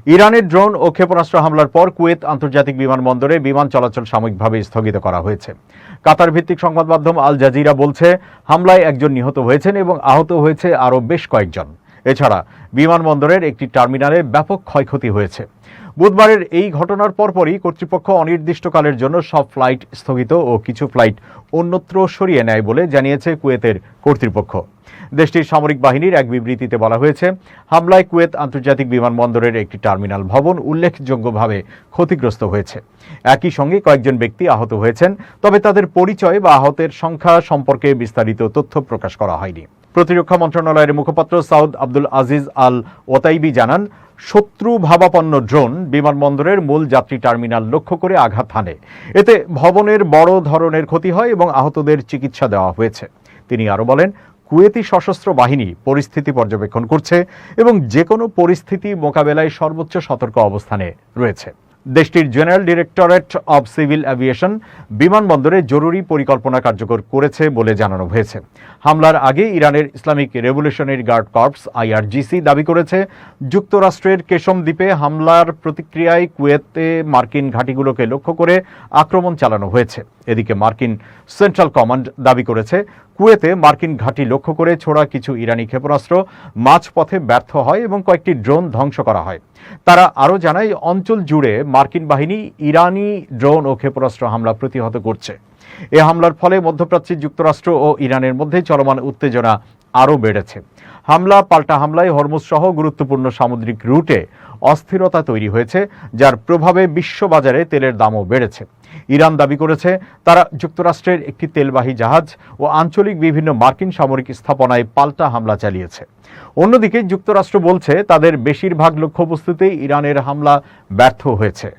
ইরানের ড্রোন ও ক্ষেপণাস্ত্র হামলার পর কুয়েত আন্তর্জাতিক বিমানবন্দরে বিমান চলাচল সাময়িকভাবে স্থগিত করা হয়েছে। কাতার ভিত্তিক সংবাদ মাধ্যম আল জাজিরা বলছে, হামলায় একজন নিহত হয়েছেন এবং আহত হয়েছে আরও বেশ কয়েকজন। এছাড়া বিমানবন্দরের একটি টার্মিনালে ব্যাপক ক্ষয়ক্ষতি হয়েছে। বুধবারের এই ঘটনার পরপরই কর্তৃপক্ষ অনির্দিষ্টকালের জন্য সব ফ্লাইট স্থগিত ও কিছু ফ্লাইট অন্যত্র সরিয়ে নেয় বলে জানিয়েছে কুয়েতের কর্তৃপক্ষ। দেশটির সামরিক বাহিনীর এক বিবৃতিতে বলা হয়েছে, হামলায় কুয়েত আন্তর্জাতিক বিমানবন্দরের একটি টার্মিনাল ভবন উল্লেখযোগ্যভাবে ক্ষতিগ্রস্ত হয়েছে। একই সঙ্গে কয়েকজন ব্যক্তি আহত হয়েছেন, তবে তাদের পরিচয় বা আহতের সংখ্যা সম্পর্কে বিস্তারিত তথ্য প্রকাশ করা হয়নি। প্রতিরক্ষা মন্ত্রণালয়ের মুখপাত্র সাউদ আব্দুল আজিজ আল ওতাইবি জানান, শত্রু ভাবাপন্ন ড্রোন বিমানবন্দরের মূল যাত্রী টার্মিনাল লক্ষ্য করে আঘাত হানে। এতে ভবনের বড় ধরনের ক্ষতি হয় এবং আহতদের চিকিৎসা দেওয়া হয়েছে। তিনি আরও বলেন, কুয়েতি সশস্ত্র বাহিনী পরিস্থিতি পর্যবেক্ষণ করছে এবং যে কোনো পরিস্থিতি মোকাবেলায় সর্বোচ্চ সতর্ক অবস্থানে রয়েছে। দেশটির general directorate of civil aviation বিমানবন্দরে জরুরি পরিকল্পনা কার্যকর করেছে বলে জানানো হয়েছে। হামলার আগে ইরানের Islamic Revolutionary Guard Corps IRGC দাবি করেছে, যুক্তরাষ্ট্রের কেশম দ্বীপে হামলার প্রতিক্রিয়ায় কুয়েতে মার্কিন ঘাঁটিগুলোকে লক্ষ্য করে আক্রমণ চালানো হয়েছে। এদিকে মার্কিন সেন্ট্রাল কমান্ড দাবি করেছে, কুয়েতে মার্কিন ঘাঁটি লক্ষ্য করে ছোড়া কিছু ইরানি ক্ষেপণাস্ত্র মাঝপথে ব্যর্থ হয় এবং কয়েকটি ড্রোন ধ্বংস করা হয়। তারা আরও জানায়, অঞ্চল জুড়ে মার্কিন বাহিনী ইরানি ড্রোন ও ক্ষেপণাস্ত্র হামলা প্রতিহত করছে। এ হামলার ফলে মধ্যপ্রাচ্যে যুক্তরাষ্ট্র ও ইরানের মধ্যে চলমান উত্তেজনা আরও বেড়েছে। হামলা পাল্টা হামলায় হরমুজ সহ গুরুত্বপূর্ণ সামুদ্রিক রুটে অস্থিরতা তৈরি হয়েছে, যার প্রভাবে বিশ্ববাজারে তেলের দামও বেড়েছে। ইরান দাবি করেছে, তারা যুক্তরাষ্ট্রের একটি তেলবাহী জাহাজ ও আঞ্চলিক বিভিন্ন মার্কিন সামরিক স্থাপনায় পাল্টা হামলা চালিয়েছে। অন্যদিকে যুক্তরাষ্ট্র বলছে, তাদের বেশিরভাগ লক্ষ্যবস্তুতেই ইরানের হামলা ব্যর্থ হয়েছে।